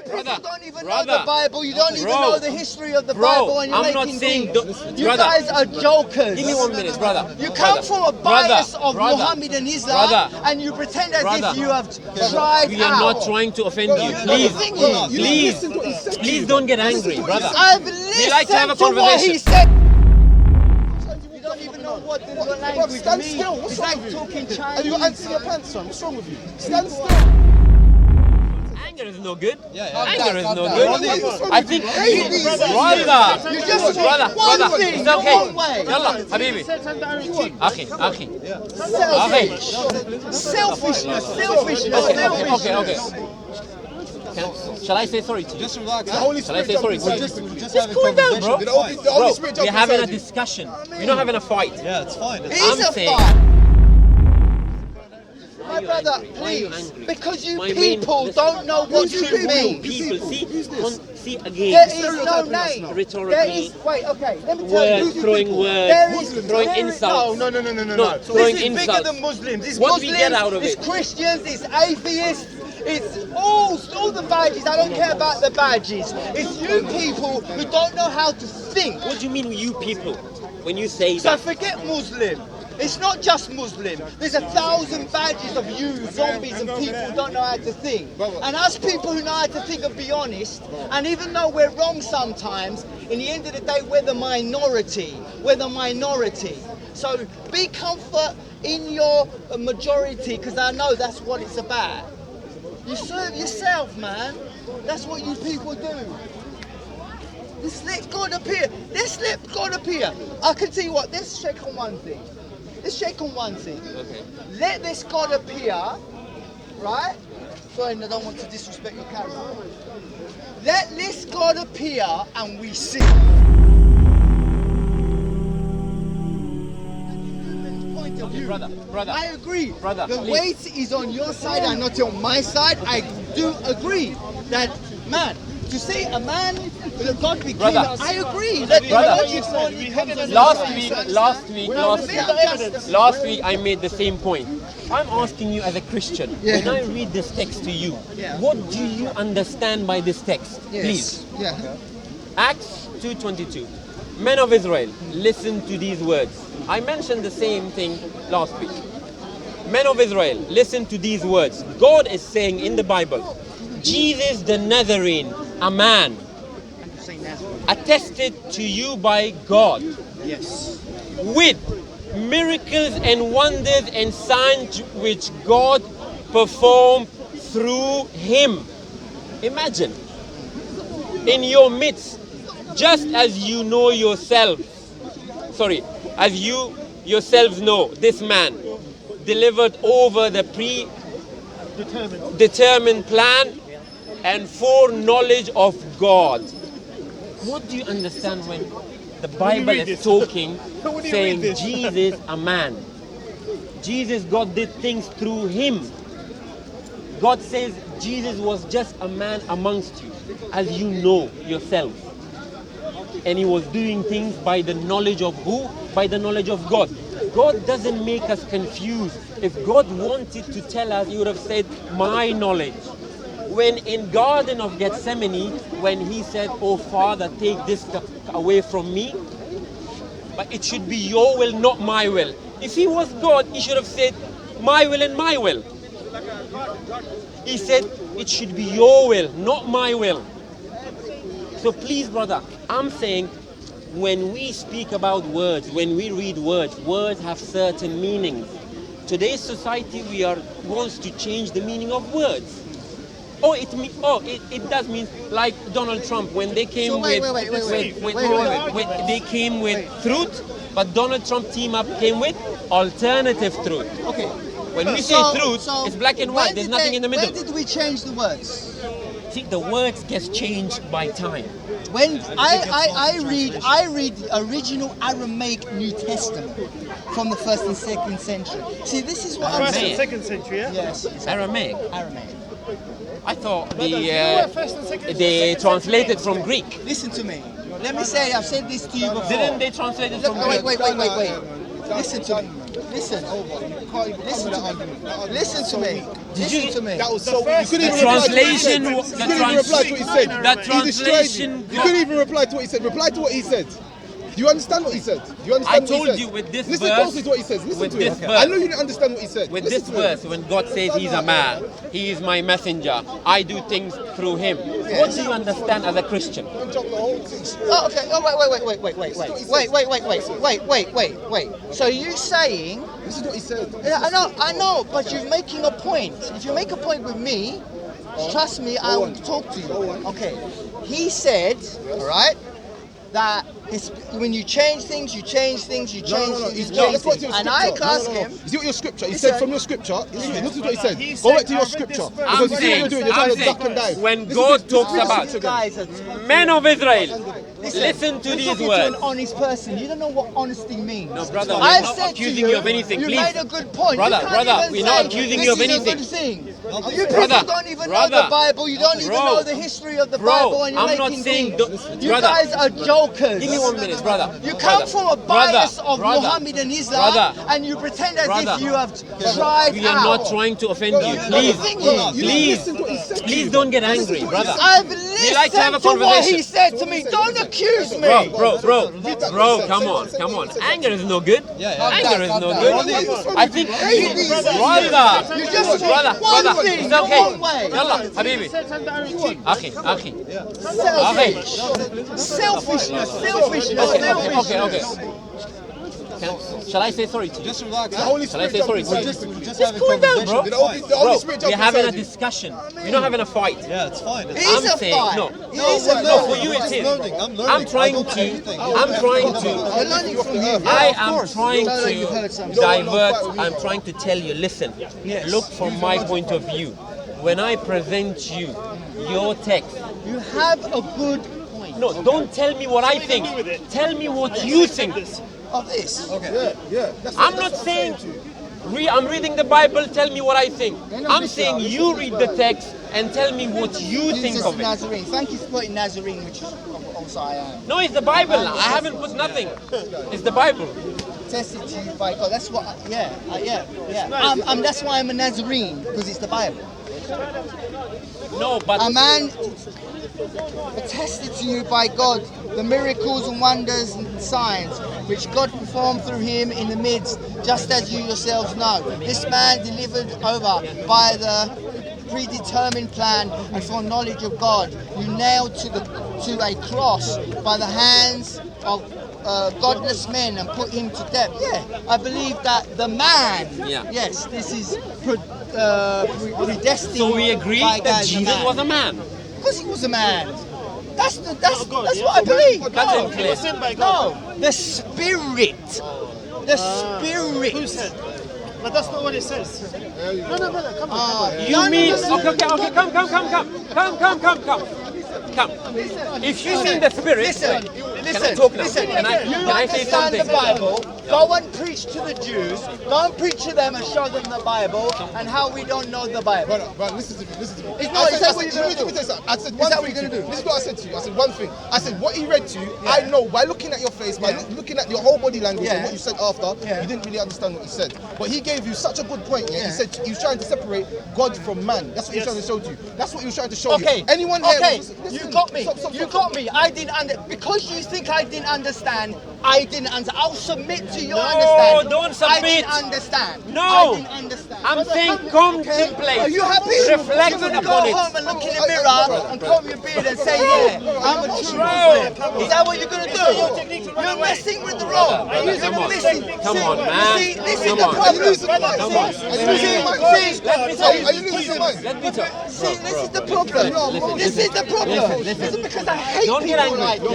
You don't even know the Bible. You don't even know the history of the Bible, and you're making things. You guys are jokers. Give me 1 minute, brother. You come from a bias of Muhammad and Islam, and you pretend as if you have tried We are not trying to offend you. Please don't get angry, brother. I've listened to what he said. You don't even know what the language means. It's like talking Chinese. Have you got ants in your pants, son? What's wrong with you? Stand still. Anger is no good. Anger is no good. I think, brother. You just brother, thing, it's okay. one way. Yalla, habibi. Akhi. Selfishness. Okay. Shall I say sorry to you? Just relax. Shall I say sorry to you? Just cool down, bro. Bro, we're having a discussion. We're not having a fight. Yeah, it's fine. It is a fight. My brother, please, because you people don't know what true means. People, see again. There is no name. Rhetorically. Wait, okay, let me tell you. Throwing words, throwing insults. No. Throwing this is insults. bigger than Muslims. It's What Muslims, do we get out of it? It's Christians, it's atheists, it's all the badges. I don't care about the badges. It's you people who don't know how to think. What do you mean, you people, when you say So that? forget Muslim. It's not just Muslim. There's 1,000 badges of you, zombies, and people who don't know how to think. And us people who know how to think and be honest, and even though we're wrong sometimes, in the end of the day, we're the minority. So be comfort in your majority, because I know that's what it's about. You serve yourself, man. That's what you people do. Just let God appear. I can tell you what, let's shake on one thing. Okay. Let this God appear, right? Sorry, I don't want to disrespect your camera. Let this God appear and we see. Point of view. Brother. I agree. Brother, the please. weight is on your side and not on my side. I do agree that, man, to say a man with a God became, Brother. I agree that the logic only comes on Last week I made the same point. I'm asking you as a Christian, when I read this text to you, what do you understand by this text? Please. Yeah. Acts 2:22. Men of Israel, listen to these words. I mentioned the same thing last week. Men of Israel, listen to these words. God is saying in the Bible, Jesus the Nazarene, a man, attested to you by God. Yes. With miracles and wonders and signs which God performed through him. Imagine, in your midst, just as you know yourself, as you yourselves know, this man delivered over the predetermined plan and foreknowledge of God. What do you understand when the Bible is talking, saying Jesus a man? Jesus, God did things through him. God says Jesus was just a man amongst you, as you know yourself. And he was doing things by the knowledge of who? By the knowledge of God. God doesn't make us confused. If God wanted to tell us, he would have said, my knowledge. When in Garden of Gethsemane, when he said, oh Father, take this cup away from me, but it should be your will, not my will. If he was God, he should have said, my will and my will. He said, it should be your will, not my will. So please, brother, I'm saying, when we speak about words, when we read words, words have certain meanings. Today's society, wants to change the meaning of words. It does mean, like Donald Trump, when they came they came with truth, but Donald Trump came with alternative truth. Okay. When we say truth, it's black and white. There's nothing in the middle. When did we change the words? See, the words get changed by time. When I read the original Aramaic New Testament from the 1st and 2nd century. See, this is what I'm saying. 1st and 2nd century, yeah? Yes. Aramaic. I thought they translated from Greek. Listen to me. Let me say, I've said this to you before. Didn't they translate it from Wait. Greek? Listen to me. Listen. You can't even Listen come to with me. that argument. Listen to me. Listen to me. That was so weak. You couldn't The even reply to what he translation, said. the You couldn't even reply to what he said. The He destroyed you. translation. You couldn't even reply to what he said. Reply to what he said. Do you understand what he said? Do you I understand what he told said? you with this Listen verse. closely to what he says. Listen with to this it. verse. I know you didn't understand what he said. With Listen this to verse, it. when God says He's a man, He is my messenger, I do things through Him. What do you understand as a Christian? Drop the whole thing. Oh, okay. Oh, wait. So you saying? This is what he said. Yeah, I know, but you're making a point. If you make a point with me, trust me, I will talk to you. Okay. He said, all right, that when you change things, you change things, you change things, you change things. And I asked him. You see what your scripture? He Listen. said from your scripture. Listen to what he said. He Go said, back to I your read scripture. this verse. Because you see what you're doing. You're trying to duck and dive. When Listen God to talks this about scripture again. men of Israel, listen to you're these talking to words. an honest person. You don't know what honesty means. No, brother, we're I've not said accusing to you of anything, You please. made a good point. Brother, You can't brother, even we're not say accusing this you of is a anything. good thing. You people Brother, don't even know the brother, Bible. You don't even bro, know the history of the bro, Bible, and you're I'm not making saying things. don't- You brother, guys are jokers. Give me 1 minute, brother. You come Brother, from a brother, bias of brother, Muhammad and Islam, brother, and you pretend as brother. if you have tried We are out. not trying to offend you. You know Please, the thing is, please, please don't get angry, brother. I've We like to have a listened to what conversation. he said to me. Don't accuse me. Bro, come on. Anger is no good. Anger is no good. I think, brother, You just brother, one thing, it's the okay. wrong way. Yalla, habibi. Akhi. Selfishness. Okay. Shall I say sorry to you? Just relax. The Holy Shall I Spirit say sorry to you? Just Just cool down, bro. The Holy Spirit We're jumped having a inside you. discussion. We're not having a fight. Yeah, it's fine. It is a saying, fight. no. It is a No, fight. for you it is. I'm learning. I'm trying to. You're learning from him. I Of am course. trying No, to you've heard something. divert. I'm trying to tell you. Listen. Look from my point of view. When I present you your text, You have a good point no, don't tell me what I think. Tell me what you think. of this. Yeah. I'm not saying. I'm reading the Bible. Tell me what I think. I'm saying you read the text and tell me what you think Jesus of it. Nazarene. Thank you for putting Nazarene, which is also I am. No, it's the Bible. I haven't put nothing. It's the Bible. Tested to you by God. That's what. Yeah. That's why I'm a Nazarene, because it's the Bible. No, but A man attested to you by God the miracles and wonders and signs which God performed through him in the midst, just as you yourselves know. This man delivered over by the predetermined plan and foreknowledge of God, you nailed to a cross by the hands of godless men and put him to death. Yeah, I believe that the man. Yeah. Yes, this is predestined. so we agree by that God, the Jesus man. was a man. Because he was a man. That's what I believe. That's unclear. No, the spirit. The spirit. Who said? But that's not what it says. No, brother, come on. You mean okay, come. If you see the spirit, can I talk now? Can I say understand something? the Bible. Go and preach to the Jews. Go and preach to them and show them the Bible and how we don't know the Bible. Brother, listen to me. It's not- is that what you're gonna do? I said one that what thing you're gonna to you. do? This is what I said to you. I said one thing. I said what he read to you, I know by looking at your face, by looking at your whole body language and what you said after, you didn't really understand what he said. But he gave you such a good point. Yeah? He said he was trying to separate God from man. That's what he was trying to show to you. That's what he was trying to show you. Anyone here? Listen, you got me. stop. You got me. I didn't because you think I didn't understand. I didn't understand. I'll submit to your understanding. don't submit. I didn't understand. No. I didn't understand. I'm saying contemplate. Are you happy? Reflect You can upon go it. home and look in the mirror and comb your beard and say, yeah, I'm a true Muslim. Is that what you're going to do? You're messing with the road. Come on, man. See, this is Come the on. problem. Come on. Are you losing your mind? Let me talk. See, this is the problem. This is the problem. Listen, because I hate Don't get people angry. like you.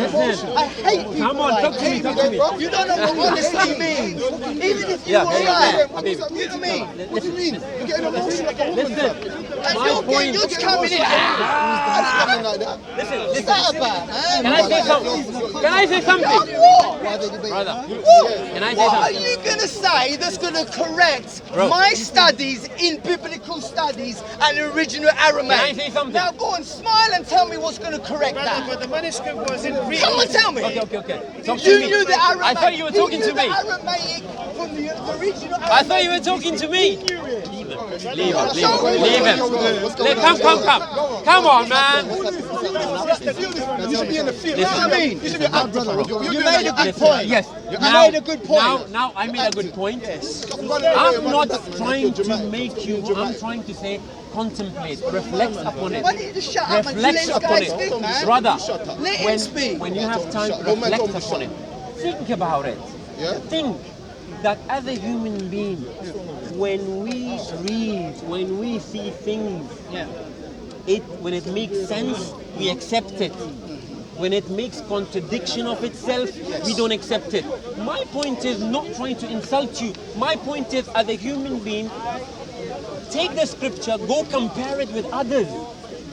I hate people Come on, like talk to me, you. talk to me. You don't know what honesty means. Even if you were right. What does that mean? You know what I mean? What do you mean? You're getting emotional like a woman. And you're just coming in. What's that about, man? Can I say something? Can I say something? What? Brother, What? can I say What are something? you going to say that's going to correct Bro. my studies in biblical studies and original Aramaic? Can I say something? Now go and smile and tell me what's going to correct Brother, that. but the manuscript was in Greek. Come on, tell me. Okay. Talk to You me. knew the Aramaic. I thought you were talking to You knew me. the Aramaic from the original. I thought you were talking to me. Leave him. Come on, man. You should be in the field. You know what I mean? You should be out, brother. You made a good point. Yes. You made a good point. Now I made a good point. Yes. I'm not trying to make you. I'm trying to say contemplate, reflect upon it. Why don't you just shut up and let Reflect this upon guy it. speak, man? Brother, Let him speak. when you have time to reflect upon it, think about it. Yeah? Think that as a human being, when we read, when we see things, when it makes sense, we accept it. When it makes contradiction of itself, we don't accept it. My point is not trying to insult you. My point is, as a human being, take the scripture, go compare it with others.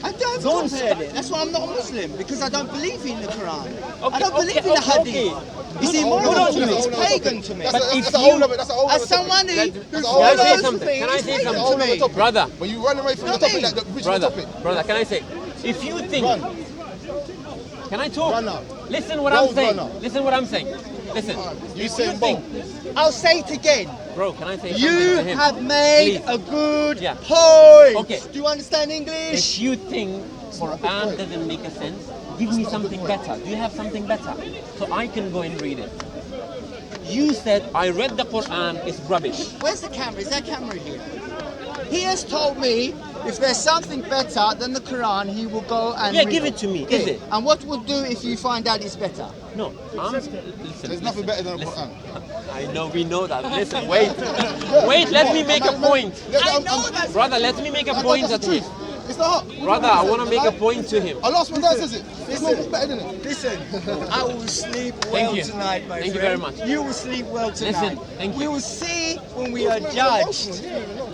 I don't compare it. That's why I'm not a Muslim, because I don't believe in the Quran. Okay, I don't believe in the Hadith. It's immoral to me. It's pagan to me. That's if a whole other topic. As someone who Can I say follows something? things, Can I it's say pagan something? to me. Brother, When you run away from the topic, like the original topic. brother, can I say? If you think, can I talk? Run now. Listen what Don't I'm saying. run now. Listen what I'm saying. Listen. You If saying think, I'll say it again. bro, can I say something You to him? have made Please. a good Yeah. point. Okay. Do you understand If English? you think Quran doesn't make a sense, give me something better. Do you have something better? So I can go and read it. You said, I read the Quran, it's rubbish. Where's the camera? Is there a camera here? He has told me if there's something better than the Quran, he will go and Yeah, read give it to me. Okay. Is it? And what we'll do if you find out it's better? No, listen. There's nothing better than the listen. Quran. I know, we know that. Listen, wait. Wait, let me make a point. I know that. Brother, let me make a point at him. It's not. Brother, I want to make a point to him. I lost my dad says it. It's not better than it. Listen, I will sleep well you. tonight, my Thank friend. you very much. You will sleep well tonight. Listen, thank you. We will see when we are judged.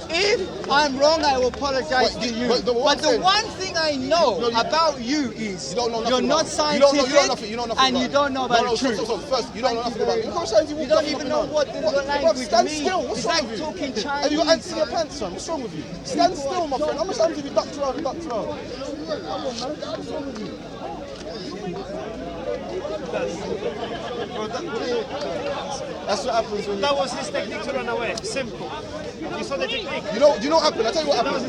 If I'm wrong, I will apologize to you. but But the one thing I know No, you- about you is You don't know nothing you're not about it. scientific You don't know nothing. You know nothing and about you it. don't know about No, the truth. First, you don't know nothing about it. You don't even know what the language Stand means. still. What's It's wrong like with you? talking Have you got Chinese. ants in your pants, son? What's wrong with you? Stand still, my friend. How much times have you ducked around? What's wrong with you? That's what happens when you... That was his technique to run away. Simple. You saw the technique. You know what happened? I tell you what happened.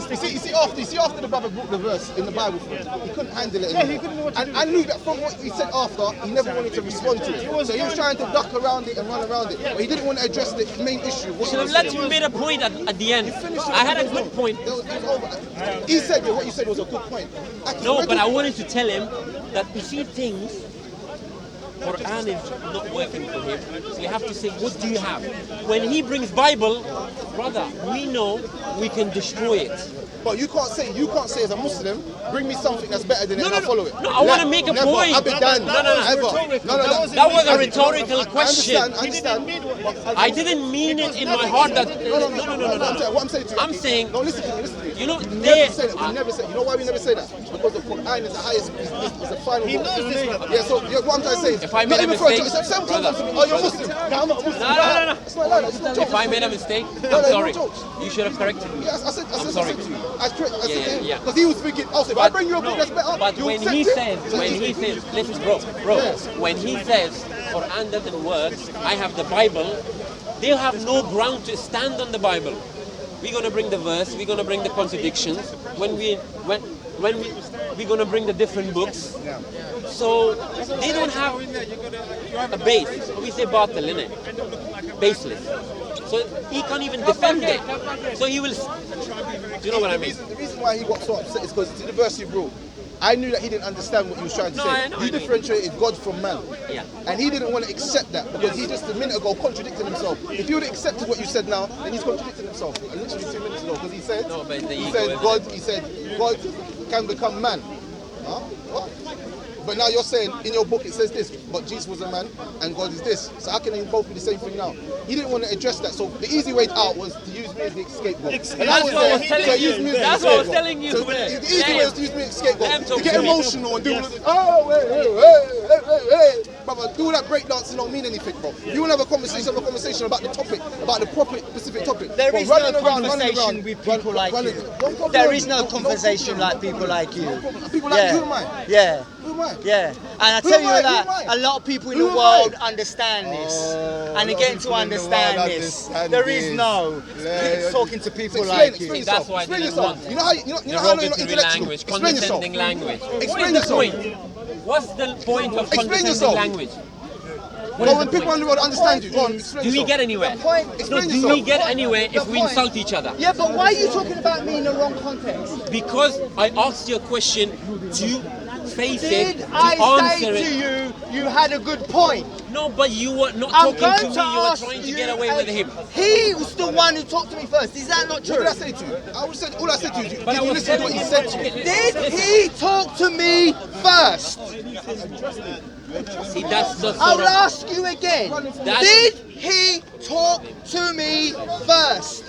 You see after the brother brought the verse in the Bible for him, he couldn't handle it anymore. he couldn't know what to And do. I knew that from what he said after, he never wanted to respond to it. So he was trying to duck around it and run around it, but he didn't want to address the main issue. What Should he have was let saying. you made a point at the end. I had a good point. It was over. He said what you said was a good point. No, but I wanted to tell him that you see things, Quran is not working for him. So you have to say, what do you have? When he brings Bible, brother, we know we can destroy it. But you can't say as a Muslim, bring me something that's better than it No, and I'll follow it. no, I want to make a Never. point. Abadan. No, no, no. Ever. That was a rhetorical question. I understand. I didn't mean it in my heart that. No. What I'm saying to you. I'm saying. No, listen to me. You know, We they. never say that. We never say. You know why we never say that? Because the Quran is the highest. Is the final. He knows this, brother. Yeah. So what I'm trying to say is, If I not made a even for mistake, it's some brother. oh, you're Muslim. No, I'm not Muslim. No. It's not like that. It's not If I made a mistake, No, I'm no, sorry. no jokes. You should have corrected me. Yes, I said I'm to sorry. you. I said to him Yeah. because he was thinking, oh, so if I bring you a book that's better, But you when accept he it? says, listen, bro, when he says Quran doesn't work, I have the Bible. They have no ground to stand on the Bible. We're gonna bring the verse. We're gonna bring the contradictions. When we're gonna bring the different books. So they don't have a base. We say batil, innit? Baseless. So he can't even defend it. So he will. Do you know what I mean? The reason why he got so upset is because the verse you brought, I knew that he didn't understand what he was trying to No, say. I know, You differentiated God from man. Yeah. And he didn't want to accept that because he just a minute ago contradicted himself. If he would have accepted what you said now, then he's contradicting himself. Literally 2 minutes ago, because he said, No, but it's the he ego, said isn't it? God can become man. Huh? What? But now you're saying in your book it says this, but Jesus was a man and God is this. So how can they both be the same thing now? He didn't want to address that. So the easy way out was to use me as the scapegoat. And That's what I was telling you. use me as the That's what I was scapegoat. telling you. So the easy way is to use me as the scapegoat. Let him talk You get to me. emotional and do all of this. Oh, hey. Brother, do all that breakdancing don't mean anything, bro. You want to have a conversation about the topic, about the proper specific topic. There But is no running around, conversation with people like you. No problem. There is no problem. conversation like people like you. People like you, man. Yeah. Who am am I? Yeah, and I Who tell am I? you that Who am I? a lot of people in Who the am world I? understand this, Oh, and a they're lot getting of to people in the understand world this. understand There is this. no Yeah, talking to people explain, like explain you. That's yourself. why I Explain didn't yourself. want You know how you know how you're not derogatory intellectual. language, Explain yourself. condescending language. Explain What is the yourself. point? What's the point of Explain condescending yourself. language? Well, when people in the world understand you, go on, explain Do we yourself. get anywhere? The point- No, Explain do we yourself. get anywhere The if we point- insult each other? Yeah, but why are you talking about me in the wrong context? Because I asked you a question to face it, Did to I answer say it. to you, you had a good point? No, but you were not I'm talking going to to me, you were ask trying to you. get away with him. He was the one who talked to me first. Is that not What true? did I say to you? All I said to you, But did I you was listen to what he said to you? Did he talk to me first? See, that's the I sort will of... ask you again. That's- Did he talk to me first?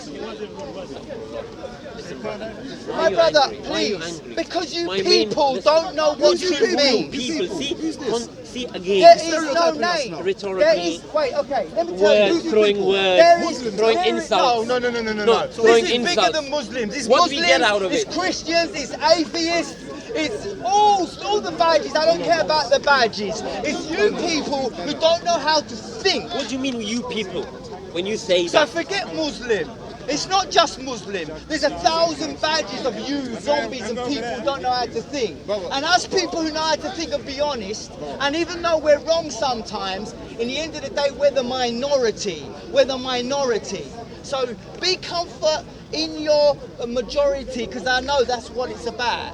Why My are you brother, angry? Why are you please, angry? because you My people main- don't know what Who's you you mean. People, see, Who's this? see again, There is no stereotyping us name. now. Rhetorically, There is, wait, okay, let me tell you. words, throwing words, There is, throwing there is- insults. No. No, throwing This is bigger insults. than Muslims. It's What do Muslims, we get out of it's it? Christians, it's atheists, it's all the badges. I don't care about the badges. It's you people who don't know how to think. What do you mean, you people, when you say So that? forget Muslim. It's not just Muslim. There's 1,000 badges of you, zombies, and people who don't know how to think. And us people who know how to think and be honest, and even though we're wrong sometimes, in the end of the day, we're the minority. We're the minority. So be comfort in your majority, because I know that's what it's about.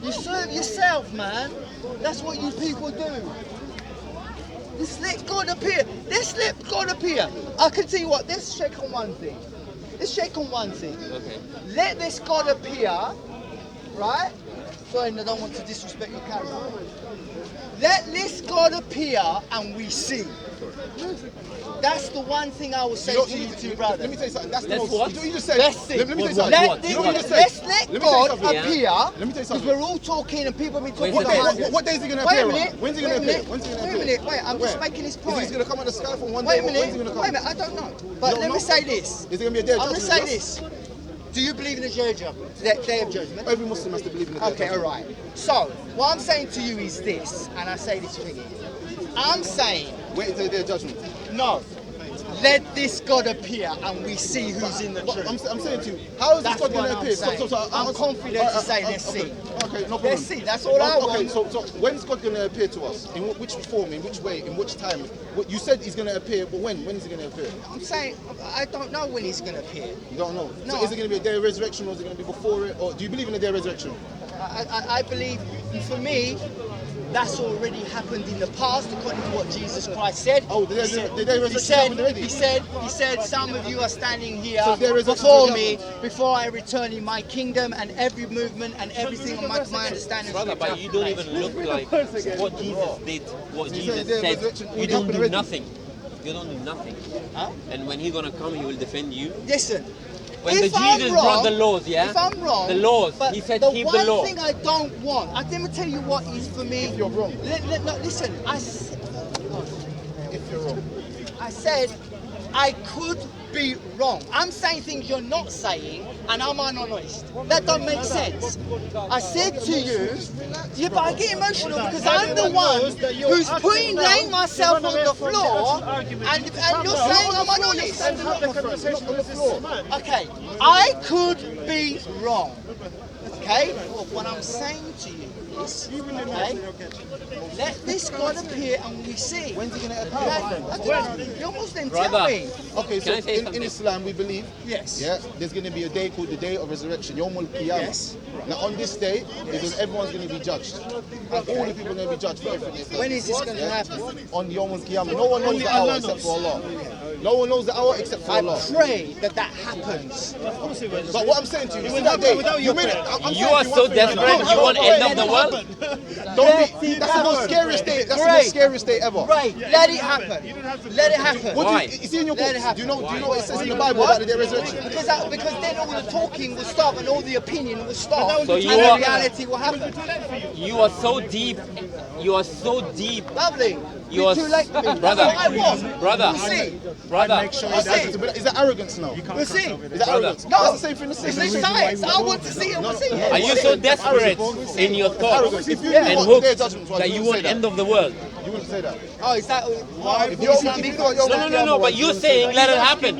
You serve yourself, man. That's what you people do. Just let God appear. Let's let God appear. I can tell you what, let's check on one thing. Let's check on one thing. Okay. Let this God appear, right? Sorry, I don't want to disrespect your camera. Let this God appear and we see. That's the one thing I will say You know, to you let two me brothers. tell you something. That's the Let's most. what? You know what you just said? Let's see. Let me tell you What? something. Let What? this, You know what you just said? let's let Let me tell you God something. appear. Let me tell you Because something. we're all talking and people have been talking Wait a about second. it. What day is he going to Wait appear a on? minute. When's he Wait going a to appear? minute. When's he going to Wait a appear? minute. Wait, I'm just Where? making his Is point. he going to come out of the sky from one Wait day? a When's he minute. going to Wait a come? minute. I don't know. But don't let me know? say this. Is it going to be a day of I'm going to judgment? say this. Do you believe in the day of judgment? Every Muslim has to believe in the day of Okay, all judgment. right. So, what I'm saying to you is this, and I say this thing. I'm saying, Wait until the day of judgment. no. Let this God appear and we see who's in the But truth. I'm saying to you, how is this That's God going what to I'm appear? saying. I'm confident to say, let's see. Okay, no problem. Let's see, that's all I Okay, want. so when's God going to appear to us? In which form, in which way, in which time? You said he's going to appear, but when? When is he going to appear? I'm saying, I don't know when he's going to appear. You don't know. No. So is it going to be a day of resurrection, or is it going to be before it? Or do you believe in the day of resurrection? I believe, for me, that's already happened in the past, according to what Jesus Christ said. Oh, the day of resurrection He said, happened already? he said, some of you are standing here So the day of resurrection before already me, before I return in my kingdom, and every movement and everything on my understanding. Brother, but you don't even look like what Jesus did, what So you say Jesus the day of said. resurrection You already don't happened do already? nothing. You don't do nothing. Huh? And when he's gonna come, he will defend you. Listen, When the if I'm Jesus wrong, brought the laws, yeah? If I'm wrong, The laws. but He said the keep one the law. thing I don't want, I didn't tell you what is for me. If you're wrong. No, listen, If you're wrong. I said I could be wrong. I'm saying things you're not saying, and I'm honest. That don't make sense. I said to you, yeah, but I get emotional because I'm the one who's laying myself on the floor, and you're saying I'm honest. Okay, I could be wrong. Okay, well, what I'm saying to you is, okay, let this God appear and we see. When's he going to appear? I don't know, you're Muslim, tell Brother. me. Okay, so Can I say in something? Islam we believe, Yes. yeah, there's going to be a day called the Day of Resurrection, Yawmul Qiyamah. Yes. Now on this day, everyone's going to be judged. All the people are going to be judged for everything they've done. When is this going to happen? On Yawmul Qiyamah. No one knows the hour except for Allah. No one knows the hour except for I Allah. pray that happens. But what I'm saying to you, you see that day, you made it. I'm You saying are to so one thing, desperate, you want to end up the world? Don't be, that's the most scariest day. That's the most scariest day ever. Great, let it happen. Let it happen. What do Why? you, is it in your Let books? it happen. Do you know what it says in the Bible about the day of resurrection? Because then all the talking will stop and all the opinion will stop. So and you the are- reality will happen. You are so deep. You are so deep. Lovely. You are too late for me. brother, That's what I want. brother, We'll see. brother. Make sure We'll that see. Is that arrogance now? We'll see. Is that arrogance? No, That's the same thing as it's saying. science. I want to see it. We'll see it. Are you so desperate in your thoughts Arrogance. If you and knew what hope their judgment was, that you you wouldn't want say end that. of the world? You wouldn't say that. Oh, is that why? If you're No, but you saying let it happen.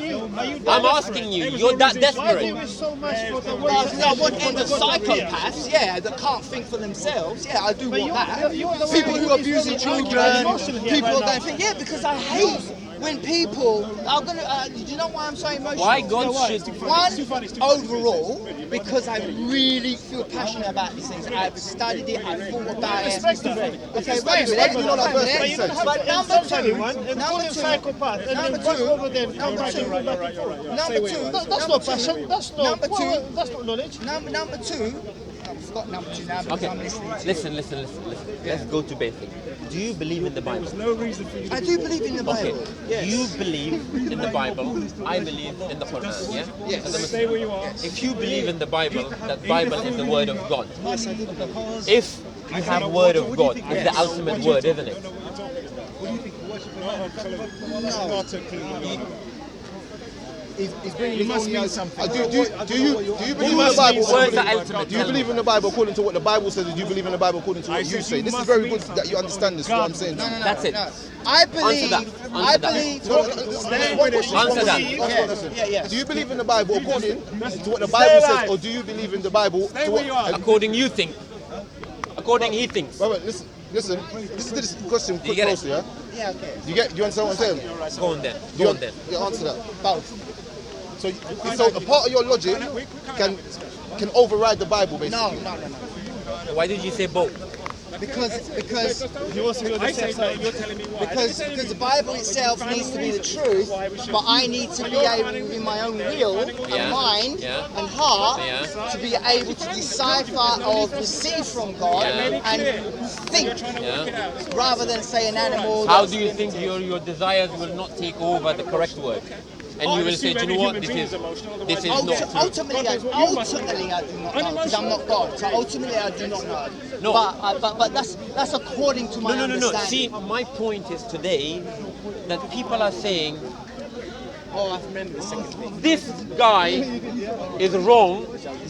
I'm asking you. You're that desperate. so much for the I want end of psychopaths, yeah, that can't think for themselves. Yeah, I do want that. People who are abusing children, people that think, yeah, because I hate when people are gonna. Do you know why I'm so emotional? Why God should? One, overall, because I really feel passionate about these things. I've studied it, I've thought about it. Okay, wait a minute. But number two, psychopath. number two, That's not passion. That's not. Number two. That's not knowledge. number two. I forgot number two now because Okay, I'm listening to you. listen. Let's go to basic. Do you believe in the Bible? I do believe in the Okay. Bible. Yes. You believe in the Bible. I believe in the Quran. Yeah. Yes. As a Muslim. If you believe in the Bible, that Bible is the word of God. Yes, I do. If you have word of God, it's the ultimate word, isn't it? He's bringing his own something. Do you believe in the Bible? Words are ultimate. Do you believe in the Bible according to what the Bible says, or do you believe in the Bible according to what you say? This is very good that you understand this. What I'm saying. That's it. I believe. Answer I that. believe. Answer that. Yeah. Do you believe in the Bible according to what the Bible says, or do you believe in the Bible to what? According you think. According he thinks. Wait, listen. Listen to this question quick get it? closely, yeah? Yeah. Okay. Do you understand what I'm saying? Go on then. Do Go on then. you answer that? Both. So a part of your logic can override the Bible, basically. No. Why did you say both? Because He wants to go the same side. You're telling me why. because the Bible itself needs to be the truth, but I need to be able, in my own will Yeah. and mind Yeah. and heart, Yeah. to be able to decipher or receive from God Yeah. and think, Yeah. rather than say an animal. How do you think your desires will not take over the correct word? And you will say, do you know what? This is not true. Ultimately, I do not know, because I'm not God. So ultimately, I do not know. No. But that's according to my No. understanding. See, my point is today that people are saying Oh, I remember the second thing. this guy is wrong,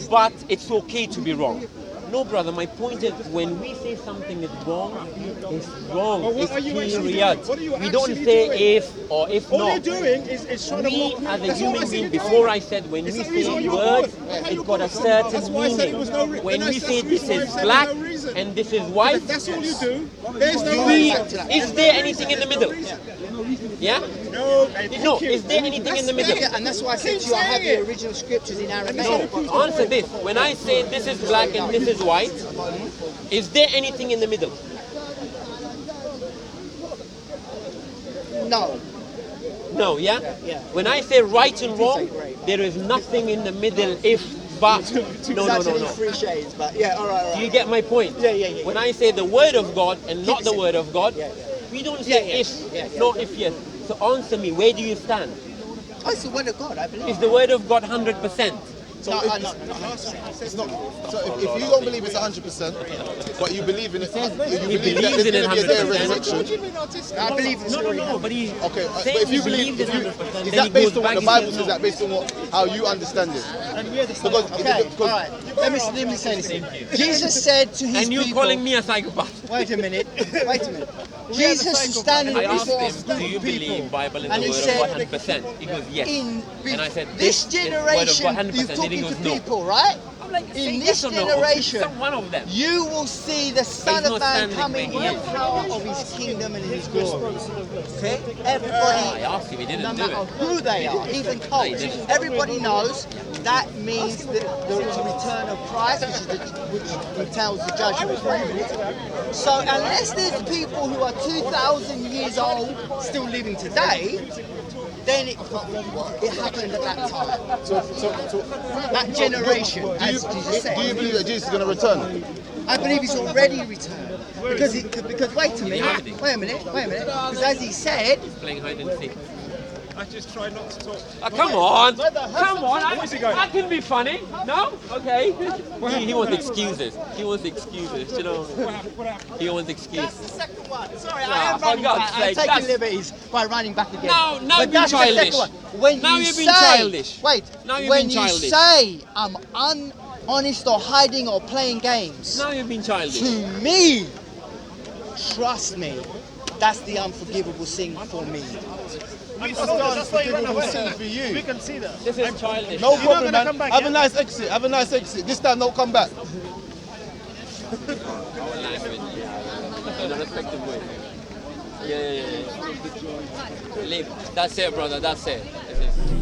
but it's okay to be wrong. No, brother, my point is when we say something is wrong, it's wrong. But what It's are you period. actually doing? What are you We don't actually say doing? if or if All not. you're doing is trying to We mock me. as a That's all I human see being, you before doing. I said when we It's not say reason you're words, good. it's got a That's certain why I said meaning. it was no When we that's say the this reason why I is said black no reason. and this is white, That's all you do. There's no do we, reason. is there anything in the middle? Yeah? No, No, is there anything in the middle? Yeah, and that's why I said to you, I have the original scriptures in Aramaic. No, answer this. When I say this is black and this is white, is there anything in the middle? No. No, yeah? Yeah. When I say right and wrong, there is nothing in the middle if, but. No. It's actually three shades, but yeah, all right. Do you get my point? Yeah. When I say the word of God and not it the simple. word of God, Yeah. we don't say Yeah. if, Yeah. not if yes. So answer me, where do you stand? Oh, it's the word of God, I believe. Is the word of God 100%? No, if- no. It's not. So if you don't believe it's 100%, but you believe in it, you He believe that believes there's in it going to be a day of 100%. resurrection. I believe it's already happened. but he Okay, but saying if you he believe, believes it 100%, is then he that based goes on what back the Bible and says? says Is that based on how you understand it? Because Okay, all right. Let me say this. Jesus said to his and you people. calling me a psychopath? Wait a minute. Jesus standing I asked before him, do you believe people, Bible is and the he word said, of God 100%? He goes, yes. in And I said, this is word of generation, God 100%. you're Then he talking goes, to no. people, right? I'm like, say In yes this or no. generation, Some one of them. you will see the Son he's of not Man standing coming where in he the is. power of his kingdom and in his glory. Okay? I Everybody, asked him, he no didn't do matter it. who they are, even cults, didn't. everybody knows that means the return of Christ, which entails the judgment. So unless there's people who are 2,000 years old still living today, then it happened at that time. So That generation, as Jesus said. do you believe that Jesus is going to return? I believe he's already returned. Because wait a minute. Because as he said, Playing hide and seek. I just try not to talk. Come on, Brother, come on. Where's he going? I can be funny. No, okay. He wants excuses. He wants excuses. You know. What happened? He wants That's excuses. the second one. Sorry, No, I am for running God's back. I'm sake, taking that's- liberties by running back again. Now But you're being that's the second childish. one. When Now you you're being say, childish. Wait. Now you're when being you childish. say I'm honest or hiding or playing games, Now you're being childish. to me, trust me, that's the unforgivable sin for me. That's why you ran away. For you. We can see that. This is childish. No now. problem, gonna man. come back, Have yeah? a nice exit. Have a nice exit. This time, don't come back. Our language. In a respectful way. Yeah. Leave. That's it, brother. That's it. This is-